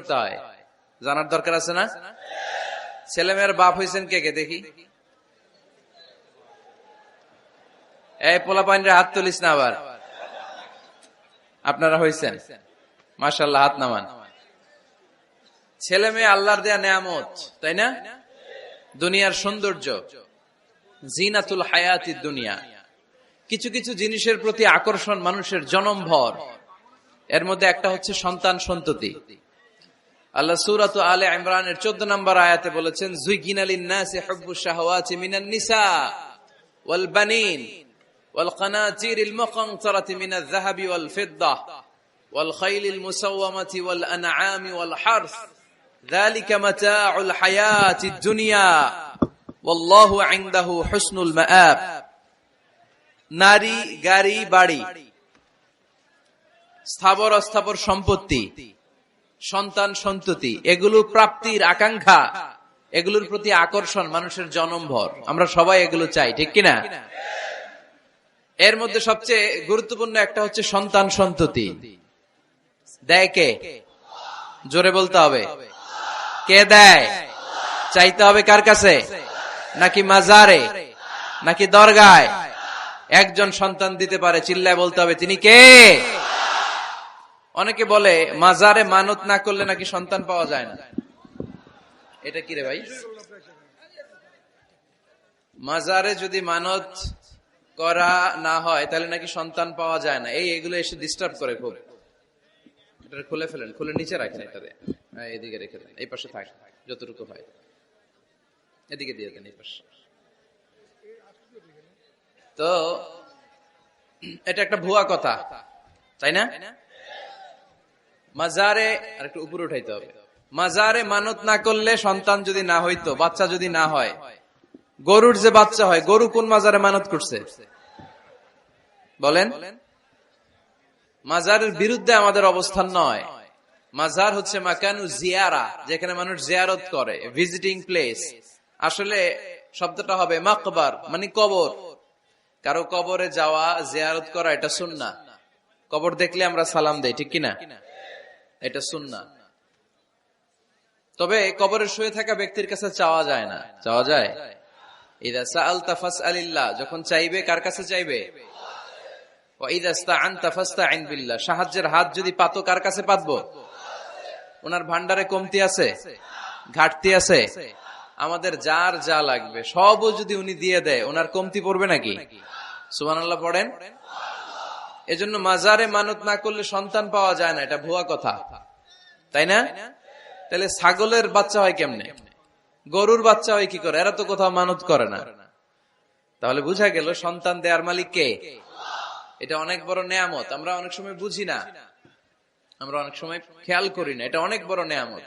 করতে হয়? জানার দরকার আছে না? ছেলে মেয়ের বাপ হয়েছেন কে কে দেখি? এই পোলাপাইনরা হাত তুলিস না আবার। আপনারা হয়েছেন, মাশাআল্লাহ, হাত নামান। ছেলে মেয়ে আল্লাহর দেয়া নেয়ামত, তাই না? দুনিয়ার সৌন্দর্য, জিনাতুল হায়াতিদ দুনিয়া। কিছু কিছু জিনিসের প্রতি আকর্ষণ মানুষের জনমভর। এর মধ্যে একটা হচ্ছে সন্তান সন্ততি। আল্লাহ সূরাত আলে ইমরানের 14 নম্বর আয়াতে বলেছেন, যুয়িনা লিন-নাসি হুব্বুশ শাহাওয়াতি মিনান নিসা ওয়াল বানিন ওয়াল কানাতিরিল মুকানতারাতি মিনাজ যাহাবি ওয়াল ফিদ্দাহ ওয়াল খাইলিল মুসাওয়ামাতি ওয়াল আনআমি ওয়াল হারস যালিকা মাতাউল হায়াতিদ দুনিয়া ওয়াল্লাহু ইনদাহু হুসনুল মাআব। নারী, গাড়ি, বাড়ি, স্থাবর অস্থাবর সম্পত্তি, সন্তান সন্ততি, এগুলো প্রাপ্তির আকাঙ্ক্ষা, এগুলোর প্রতি আকর্ষণ মানুষের জনমভর। আমরা সবাই এগুলো চাই, ঠিক কিনা? এর মধ্যে সবচেয়ে গুরুত্বপূর্ণ একটা হচ্ছে সন্তান সন্ততি। দেয় কে? জোরে বলতে হবে, কে দেয়? চাইতে হবে কার কাছে? নাকি মাজারে, নাকি দরগায়? একজন সন্তান দিতে পারে, চিল্লায় বলতে হবে তিনি কে? অনেকে বলে মাজারে মানত না করলে নাকি সন্তান পাওয়া যায় না। এটা কি রে ভাই? মাজারে যদি মানত করা না হয় তাহলে নাকি সন্তান পাওয়া যায় না। এগুলো এসে ডিস্টার্ব করে খুব। এটা খুলে ফেলেন, খুলে নিচে রাখেন, এটাতে এদিকে রেখে দেন, এই পাশে থাক যতটুকু হয়, এদিকে দিয়ে দেন এই পাশে। তো এটা একটা ভুয়া কথা, তাই না? মাজারে আর একটু উপরে উঠাইতে হবে। মাজারে মানত না করলে সন্তান যদি না হইতো, বাচ্চা যদি না হয়, গরুর যে বাচ্চা হয়, গরু কোন মাজারে মানত করছে বলেন? মাজারের বিরুদ্ধে আমাদের অবস্থান নয়। মাজার হচ্ছে মাকানু জিয়ারা, যেখানে মানুষ জিয়ারত করে, ভিজিটিং প্লেস। আসলে শব্দটা হবে মাকবার, মানে কবর। কারো কবরে যাওয়া, জিয়ারত করা, এটা সুন্নাহ। কবর দেখলে আমরা সালাম দেই, ঠিক কিনা? এটা সুন্নাহ। তবে কবরে শুয়ে থাকা ব্যক্তির কাছে চাওয়া যায় না। চাওয়া যায়? ইযা সাআলতা ফাসআলিল্লাহ, যখন চাইবে কার কাছে চাইবে? ওয়া ইযা ইসতাআনতা ফাসতাইন বিল্লাহ, সাহায্যের হাত যদি পাতো কার কাছে পাতবো? ওনার ভান্ডারে কমতি আছে, ঘাটতি আছে? আমাদের যার যা লাগবে সবও যদি উনি দিয়ে দেয়, ওনার কমতি পড়বে নাকি? সুবহানাল্লাহ পড়েন। এজন্য মাজারে মানত না করলে সন্তান পাওয়া যায় না, এটা ভুয়া কথা, তাই না? তাহলে ছাগলের বাচ্চা হয় কেমনে? গরুর বাচ্চা হয় কি করে? এরা তো কোথাও মানত করে না। তাহলে বুঝা গেল সন্তান দেয়ার মালিক কে? এটা অনেক বড় নেয়ামত। আমরা অনেক সময় বুঝি না, আমরা অনেক সময় খেয়াল করি না। এটা অনেক বড় নেয়ামত।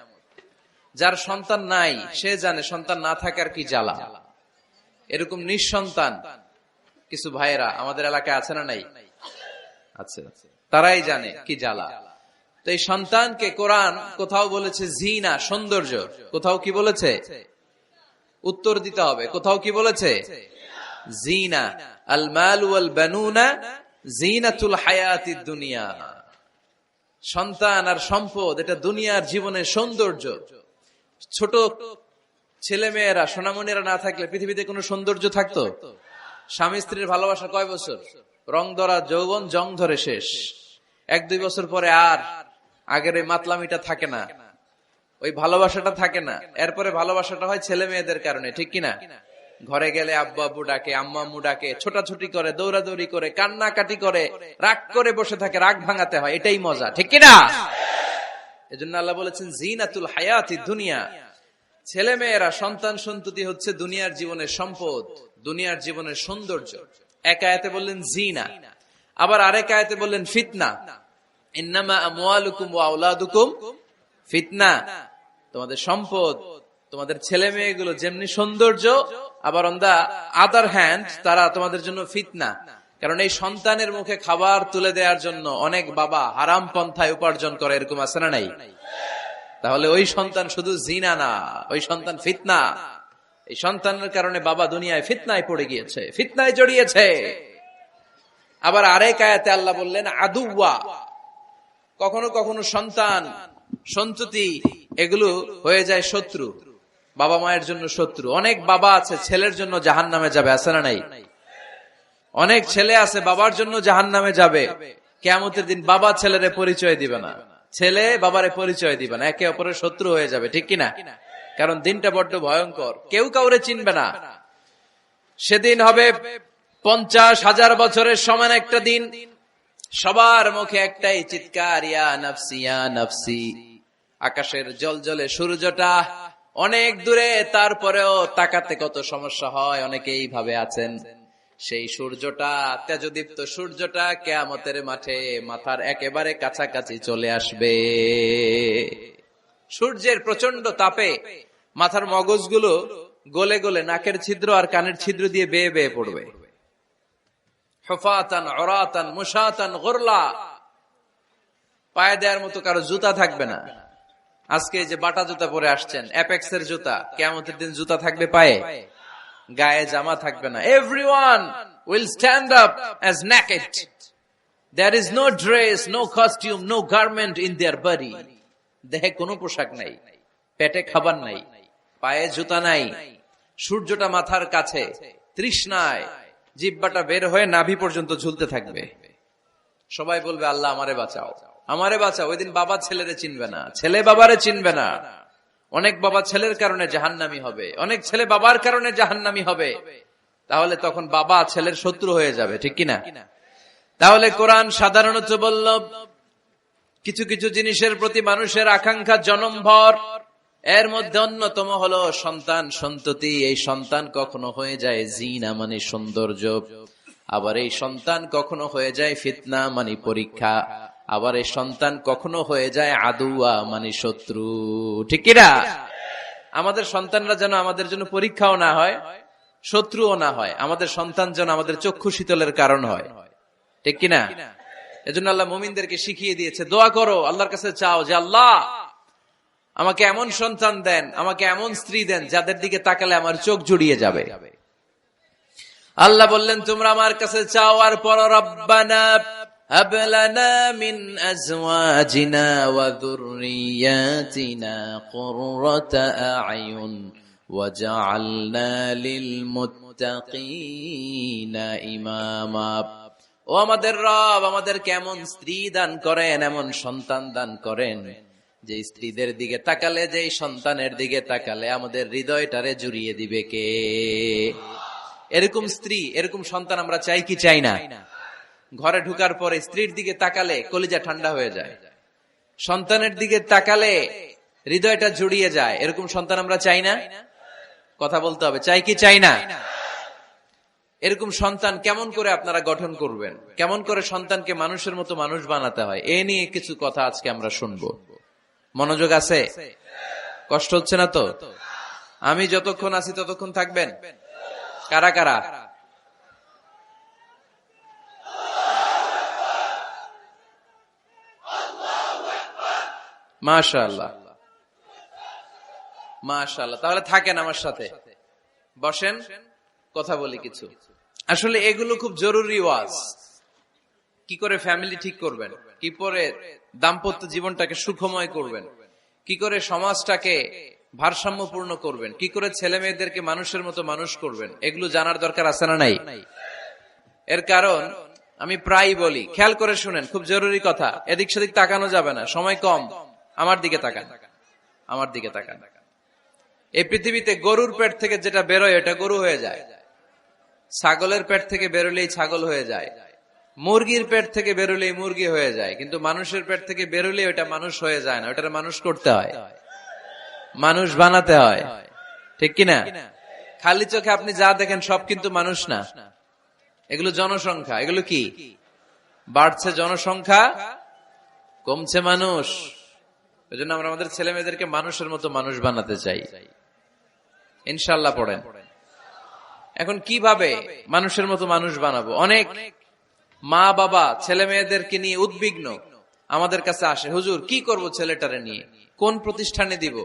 যার সন্তান নাই সে জানে সন্তান না থাকার কি জ্বালা। এরকম নিঃসন্তান কিছু ভাইয়েরা আমাদের এলাকায় আছে না নাই? আছে। তারাই জানে কি জ্বালা। তো এই সন্তানকে কোরআন কোথাও বলেছে জিনা, সৌন্দর্য, কোথাও কি বলেছে? উত্তর দিতে হবে। কোথাও কি বলেছে? জিনা। আল মাল ওয়াল বানুনা জিনাতুল হায়াতিদ দুনিয়া। সন্তান আর সম্পদ এটা দুনিয়ার জীবনের সৌন্দর্য। ছোট ছেলে মেয়েরা, সোনামণিরা না থাকলে পৃথিবীতে কোনো সৌন্দর্য থাকতো? স্বামী স্ত্রীর ভালোবাসা কয় বছর? রং ধরা যৌবন, জং ধরে শেষ। 1-2 বছর পরে আর আগের ওই মাতলামিটা থাকে না, ওই ভালোবাসাটা থাকে না। এরপরে ভালোবাসাটা হয় ছেলে মেয়েদের কারণে, ঠিক কিনা? ঘরে গেলে আব্বু আব্বু ডাকে, আম্মু আম্মু ডাকে, ছোটাছুটি করে, দৌড়াদৌড়ি করে, কান্নাকাটি করে, রাগ করে বসে থাকে, রাগ ভাঙাতে হয়। এটাই মজা, ঠিক কিনা? এজন্য আল্লাহ বলেছেন জিনাতুল হায়াতিদ দুনিয়া। ছেলে মেয়েরা, সন্তান সন্ততি হচ্ছে দুনিয়ার জীবনের সম্পদ, দুনিয়ার জীবনের সৌন্দর্য। এক আয়াতে বললেন জিনা, আবার আরেক আয়াতে বললেন ফিতনা। ইন্নামা আমওয়ালুকুম ওয়া আওলাদুকুম ফিতনা। তোমাদের সম্পদ, তোমাদের ছেলে মেয়েগুলো যেমনি সৌন্দর্য, আবার অন দা আদার হ্যান্ড তারা তোমাদের জন্য ফিতনা। কারণ এই সন্তানের মুখে খাবার তুলে দেওয়ার জন্য অনেক বাবা হারাম পন্থায় উপার্জন করে, এরকম আছে না নাই? তাহলে ওই সন্তান শুধু জিনা না, ওই সন্তান ফিতনা। এই সন্তানের কারণে বাবা দুনিয়ায় ফিতনায় পড়ে গিয়েছে, ফিতনায় জড়িয়েছে। আবার আরেক আয়াতে আল্লাহ বললেন আদুওয়া। কখনো কখনো সন্তান সন্ততি, এগুলো হয়ে যায় শত্রু, বাবা মায়ের জন্য শত্রু। অনেক বাবা আছে ছেলের জন্য জাহান্নামে যাবে, আছে না নাই? অনেক ছেলে আছে বাবার জন্য জাহান্নামে যাবে। কিয়ামতের দিন বাবা ছেলেরে পরিচয় দিবে না, ছেলে বাবারে পরিচয় দিবে না, একে অপরের শত্রু হয়ে যাবে, ঠিক কিনা? কারণ দিনটা বড্ড ভয়ঙ্কর, কেউ কাউরে চিনবে না। সেদিন হবে 50,000 বছরের সমান একটা দিন। সবার মুখে একটাই চিৎকার, ইয়া নাফসি ইয়া নাফসি। আকাশের জলজলে সূর্যটা অনেক দূরে, তারপরেও তাকাতে কত সমস্যা হয়, অনেকে এইভাবে আছেন। সেই সূর্যটা, তেজদীপ্ত সূর্যটা কিয়ামতের মাঠে মাথার একেবারে কাছাকাছি চলে আসবে। সূর্যের প্রচন্ড তাপে মাথার মগজগুলো গলে গলে নাকের ছিদ্র আর কানের ছিদ্র দিয়ে বেয়ে বেয়ে পড়বে। হুফাতান উরাতান মুশাতান গুরলা, পায়ে দেওয়ার মতো কারো জুতা থাকবে না। আজকে যে বাটা জুতা পরে আসছেন, অ্যাপেক্সের জুতা, কিয়ামতের দিন জুতা থাকবে পায়ে, গায়ে জামা থাকবে না। Everyone will stand up as naked. There is no dress, no costume, no garment in their body. দেহে কোনো পোশাক নাই, পেটে খাবার নাই, পায়ে জুতা নাই, সূর্যটা মাথার কাছে, তৃষ্ণায় জিহ্বাটা বের হয়ে নাভি পর্যন্ত ঝুলতে থাকবে। সবাই বলবে, আল্লাহ আমারে বাঁচাও, আমারে বাঁচাও। ওই দিন বাবা ছেলেরে চিনবে না, ছেলে বাবারে চিনবে না। অনেক বাবা ছেলের কারণে জাহান্নামী হবে, অনেক ছেলে বাবার কারণে জাহান্নামী হবে। তাহলে তখন বাবা ছেলের শত্রু হয়ে যাবে, ঠিক কিনা? তাহলে কোরআন সাধারণত বলল, কিছু কিছু জিনিসের প্রতি মানুষের আকাঙ্ক্ষা জনমভর। এর মধ্যে অন্যতম হলো সন্তান সন্ততি। এই সন্তান কখনো হয়ে যায় জিনা মানে সৌন্দর্য, আবার এই সন্তান কখনো হয়ে যায় ফিতনা মানে পরীক্ষা, আবার এই সন্তান কখনো হয়ে যায় আদুয়া মানে শত্রু, ঠিক কিনা? আমাদের সন্তানরা যেন আমাদের জন্য পরীক্ষাও না হয়, শত্রুও না হয়। আমাদের সন্তান যেন আমাদের চক্ষু শীতলের কারণ হয়, ঠিক কিনা? এজন্য আল্লাহ মুমিনদেরকে শিখিয়ে দিয়েছে, দোয়া করো, আল্লাহর কাছে চাও যে আল্লাহ আমাকে এমন সন্তান দেন, আমাকে এমন স্ত্রী দেন যাদের দিকে তাকালে আমার চোখ জুড়িয়ে যাবে। আল্লাহ বললেন, তোমরা আমার কাছে চাও আর পড়ো, রব্বানা হাব লানা মিন আজওয়াজিনা ওয়া যুররিয়াতিনা কুররাতা আ'য়ুন ওয়াজআলনা লিল মুত্তাকিনা ইমামা। ও আমাদের রব, আমাদের কেমন স্ত্রী দান করেন, এমন সন্তান দান করেন যে স্ত্রীদের দিকে তাকালে, যে সন্তানের দিকে তাকালে আমাদের হৃদয়টারে জুড়িয়ে দিবে কে? এরকম স্ত্রী, এরকম সন্তান আমরা চাই কি চাই না? ঘরে ঢুকার পরে স্ত্রীর দিকে তাকালে কলিজা ঠান্ডা হয়ে যায়, সন্তানের দিকে তাকালে হৃদয়টা জুড়িয়ে যায়। এরকম সন্তান আমরা চাই না? কথা বলতে হবে, চাই কি চাই না? এরকম সন্তান কেমন করে আপনারা গঠন করবেন, কেমন করে সন্তানকে মানুষের মতো মানুষ বানাতে হয়, এ নিয়ে কিছু কথা আজকে আমরা শুনবো। মনোযোগ আছে? কষ্ট হচ্ছে না তো? আমি যতক্ষণ আছি ততক্ষণ থাকবেন? কারা কারা? মাশাআল্লাহ, মাশাআল্লাহ। তাহলে থাকেন আমার সাথে, বসেন, কথা বলি কিছু। আসলে এগুলো খুব জরুরি ওয়াজ। কি করে ফ্যামিলি ঠিক করবেন, কি করে দাম্পত্য জীবনটাকে সুখময় করবেন, কি করে সমাজটাকে ভারসাম্যপূর্ণ করবেন, কি করে ছেলে মেয়েদেরকে মানুষের মতো মানুষ করবেন, এগুলো জানার দরকার আছে না নাই? এর কারণ আমি প্রায় বলি, খেয়াল করে শুনেন, খুব জরুরি কথা, এদিক সেদিক তাকানো যাবে না, সময় কম। আমার দিকে তাকান, আমার দিকে তাকান। এই পৃথিবীতে গরুর পেট থেকে যেটা বেরোয় এটা গরু হয়ে যায়, ছাগলের পেট থেকে বেরোলেই ছাগল হয়ে যায়, মুরগির পেট থেকে বেরোলেই মুরগি হয়ে যায়, কিন্তু মানুষের পেট থেকে বেরোলেই ওটা মানুষ হয়ে যায় না, ওটা মানুষ করতে হয়, মানুষ বানাতে হয়, ঠিক কিনা? খালি চোখে আপনি যা দেখেন সব কিন্তু মানুষ না, এগুলো জনসংখ্যা। এগুলো কি? বাড়ছে জনসংখ্যা, কমছে মানুষ। এজন্য আমরা আমাদের ছেলে মেয়েদেরকে মানুষের মতো মানুষ বানাতে চাই, ইনশাআল্লাহ। পড়েন। এখন কিভাবে মানুষের মতো মানুষ বানাবো? অনেক মা বাবা ছেলে মেয়েদেরকে নিয়ে উদ্বিগ্ন, আমাদের কাছে আসে, হুজুর কি করব ছেলেটারে নিয়ে, কোন প্রতিষ্ঠানে দিব,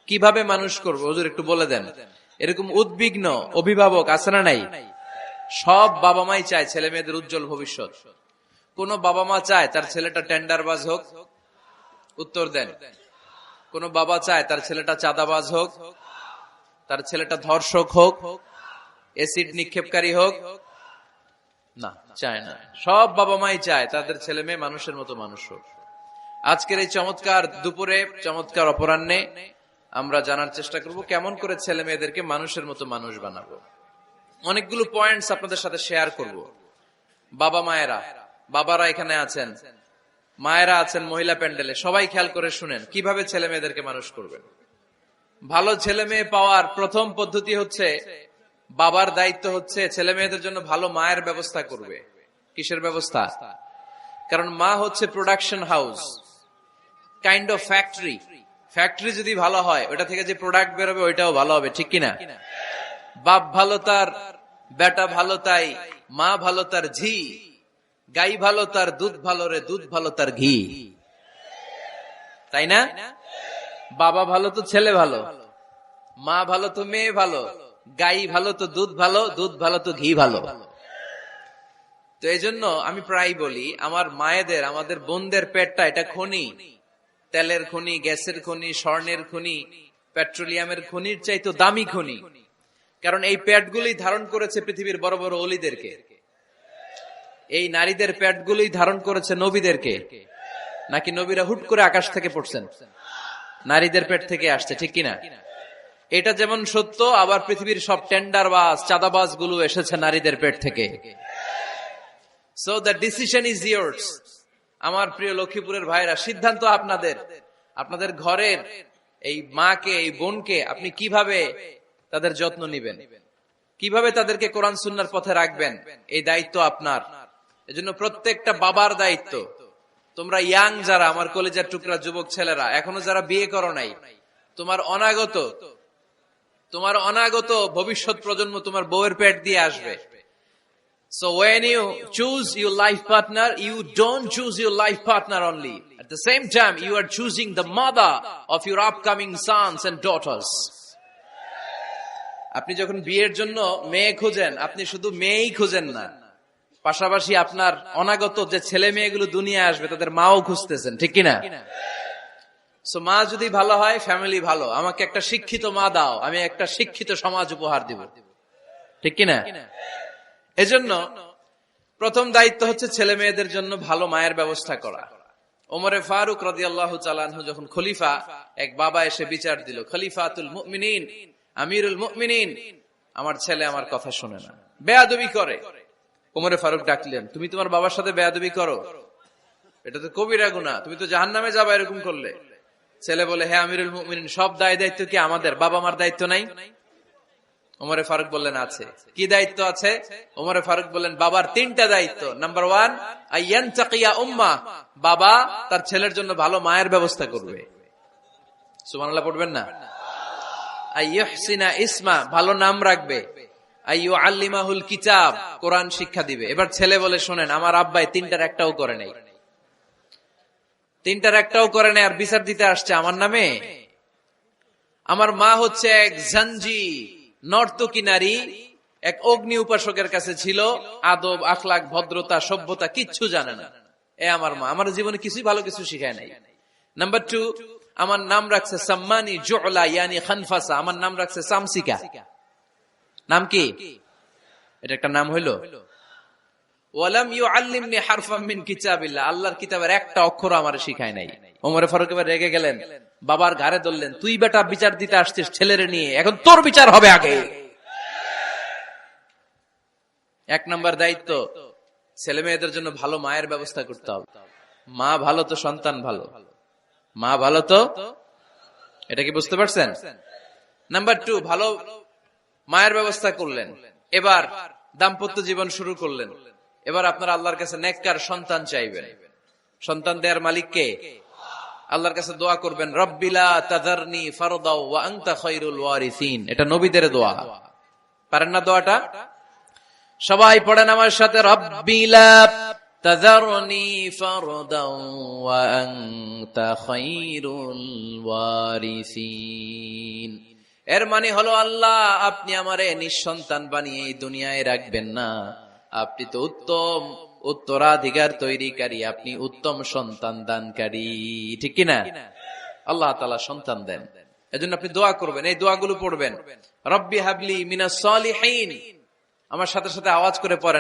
কিভাবে মানুষ করব, হুজুর একটু বলে দেন। এরকম উদ্বিগ্ন অভিভাবক আছে না নাই? সব বাবা মাই চায় ছেলে মেয়েদের উজ্জ্বল ভবিষ্যৎ। কোন বাবা মা চায় তার ছেলেটা টেন্ডারবাজ হোক? উত্তর দেন। কোন বাবা চায় তার ছেলেটা চাঁদাবাজ হোক, তার ছেলেটা ধর্ষক হোক, এসিড নিক্ষেপকারী হোক? না, চায় না। সব বাবা মাই চায় তাদের ছেলে মেয়ে মানুষের মতো মানুষ হোক। আজকের এই চমৎকার দুপুরে, চমৎকার অপরাহ্নে আমরা জানার চেষ্টা করব কেমন করে ছেলে মেয়েদেরকে মানুষের মতো মানুষ বানাবো। অনেকগুলো পয়েন্টস আপনাদের সাথে শেয়ার করব। বাবা মায়েরা, বাবারা এখানে আছেন, মায়েরা আছেন মহিলা প্যান্ডেলে, সবাই খেয়াল করে শুনেন কিভাবে ছেলে মেয়েদেরকে মানুষ করবেন। ভালো ছেলে মেয়ে পাওয়ার প্রথম পদ্ধতি হচ্ছে, বাবার দায়িত্ব হচ্ছে ছেলে মেয়েদের জন্য ভালো মায়ের ব্যবস্থা করবে। কিসের ব্যবস্থা? কারণ মা হচ্ছে production house, kind of factory. Factory যদি ভালো হয়, ওটা থেকে যে প্রোডাক্ট বেরোবে ওইটাও ভালো হবে, ঠিক কিনা? বাপ ভালো তার বেটা ভালো তাই, মা ভালো তার ঝি, গাই ভালো তার দুধ ভালো রে, দুধ ভালো তার ঘি, তাই না? বাবা ভালো তো ছেলে ভালো, মা ভালো তো মেয়ে ভালো, গাই ভালো তো দুধ ভালো, দুধ ভালো তো ঘি ভালো। তো এই জন্য আমি প্রায় বলি, আমার মায়েদের, আমাদের বোনদের পেটটা এটা খনি, তেলের খনি, গ্যাসের খনি, স্বর্ণের খনি, পেট্রোলিয়ামের খনির চাইতো দামি খনি। কারণ এই পেটগুলি ধারণ করেছে পৃথিবীর বড় বড় অলিদেরকে, এই নারীদের পেটগুলি ধারণ করেছে নবীদেরকে। নাকি নবীরা হুট করে আকাশ থেকে পড়ছেন? নারীদের পেট থেকে আসছে, ঠিক কিনা? এটা যেমন সত্য, আবার পৃথিবীর সব টেন্ডারবাজ, চাঁদাবাজ গুলো এসেছে নারীদের পেট থেকে। So the decision is years. আমার প্রিয় লক্ষ্মীপুরের ভাইরা, সিদ্ধান্ত আপনাদের। আপনাদের ঘরের এই মাকে, এই বোনকে আপনি কিভাবে তাদের যত্ন নিবেন, কিভাবে তাদেরকে কোরআন সুন্নাহর পথে রাখবেন, এই দায়িত্ব আপনার। এজন্য প্রত্যেকটা বাবার দায়িত্ব। তোমরা ইয়াং যারা, আমার কলেজের টুকরা যুবক ছেলেরা, এখনো যারা বিয়ে করো নাই, তোমার অনাগত ভবিষ্যৎ প্রজন্ম তোমার বউয়ের পেট দিয়ে আসবে। So when you choose your life partner, you don't choose your life partner only. At the same time, you are choosing the mother of your upcoming sons and daughters. আপনি যখন বিয়ের জন্য মেয়ে খুঁজেন, আপনি শুধু মেয়েই খুঁজেন না, পাশাপাশি আপনার অনাগত যে ছেলে মেয়েগুলো দুনিয়ায় আসবে তাদের মাও খুঁজতেছেন, ঠিক কিনা? সো মা যদি ভালো হয়, ফ্যামিলি ভালো। আমাকে একটা শিক্ষিত মা দাও, আমি একটা শিক্ষিত সমাজ উপহার দিব, ঠিক কিনা? এজন্য প্রথম দায়িত্ব হচ্ছে ছেলে মেয়েদের জন্য ভালো মায়ের ব্যবস্থা করা। ওমরে ফারুক রাদিয়াল্লাহু তাআলা আনহু যখন খলিফা, এক বাবা এসে বিচার দিল, খলিফাতুল মুমিনিন, আমিরুল মুমিনিন, আমার ছেলে আমার কথা শুনে না, বেয়াদবি করে। ওমরে ফারুক ডাকলেন, তুমি তোমার বাবার সাথে বেয়াদবি করো? এটা তো কবিরা গুনাহ, তুমি তো জাহান্নামে যাবে এরকম করলে। ছেলে বলে, হ্যাঁ আমিরুল মুমিনিন, সব দায়িত্ব কি আমাদের? বাবা মার দায়িত্ব নাই? ওমরে ফারুক বললেন, আছে। কি দায়িত্ব আছে? ওমরে ফারুক বললেন, বাবার 3টা দায়িত্ব। নাম্বার 1, আইয়ানতাকিয়া উম্মা, বাবা তার ছেলের জন্য ভালো মায়ের ব্যবস্থা করবে। সুবহানাল্লাহ পড়বেন না? আইয়ুহসিনা ইসমা, ভালো নাম রাখবে। আইয়ুআল্লিমাহুল কিতাব, কোরআন শিক্ষা দিবে। এবার ছেলে বলে, শোনেন, আমার আব্বাই 3টার একটাও করে নাই, 3টার একটাও করে নাই, আর বিচার দিতে আসছে আমার নামে। আমার মা হচ্ছে এক জাঞ্জি, নর্তকী নারী, এক অগ্নি উপাসকের কাছে ছিল, আদব, আখলাক, ভদ্রতা, সভ্যতা কিচ্ছু জানে না। এ আমার মা, আমার জীবনে কিছুই ভালো কিছু শিখায় নাই। নাম্বার 2, আমার নাম রাখছে সাম্মানি জুলা, ইয়ানি খানফাসা, আমার নাম রাখছে সামসিকা। নাম কি? এটা একটা নাম হইল? ওয়ালাম ইউআল্লিমনি হারফাম মিন কিতাবিল্লাহ, আল্লাহর কিতাবের একটা অক্ষর আমারে শিখায় নাই। ওমরে ফারুক এবার রেগে গেলেন, বাবার ঘাড়ে ধরলেন, তুই বেটা বিচার দিতে আসছিস ছেলেরে নিয়ে, এখন তোর বিচার হবে আগে। 1 নম্বর দায়িত্ব, ছেলে মেয়েদের জন্য ভালো মায়ের ব্যবস্থা করতে হবে। মা ভালো তো সন্তান ভালো, মা ভালো তো, এটা কি বুঝতে পারছেন? নাম্বার 2, ভালো মায়ের ব্যবস্থা করলেন, এবার দাম্পত্য জীবন শুরু করলেন। এবার আপনারা আল্লাহর কাছে নেককার সন্তান চাইবেন। সন্তান দেয়ার মালিক কে? আল্লাহর কাছে দোয়া করবেন, রব্বিলা তাযারনি ফারদাও ওয়া আনতা খায়রুল ওয়ারিসিন। এটা নবীদের দোয়া, পারেন না দোয়াটা? সবাই পড়েন আমার সাথে, রব্বিলা তাযারনি ফারদাও ওয়া আনতা খায়রুল ওয়ারিসিন। এর মানে হলো, আল্লাহ আপনি আমারে নিঃসন্তান বানিয়ে এই দুনিয়ায় রাখবেন না, আপনি তো উত্তম উত্তরাধিকার তৈরিকারী, আপনি উত্তম সন্তান দানকারী, ঠিক কিনা? আল্লাহ তাআলা সন্তান দেন। এজন্য আপনি দোয়া করবেন, এই দোয়াগুলো পড়বেন। রব্বি হাবলি মিনাস সালিহিন, আমার সাথে সাথে আওয়াজ করে পড়েন।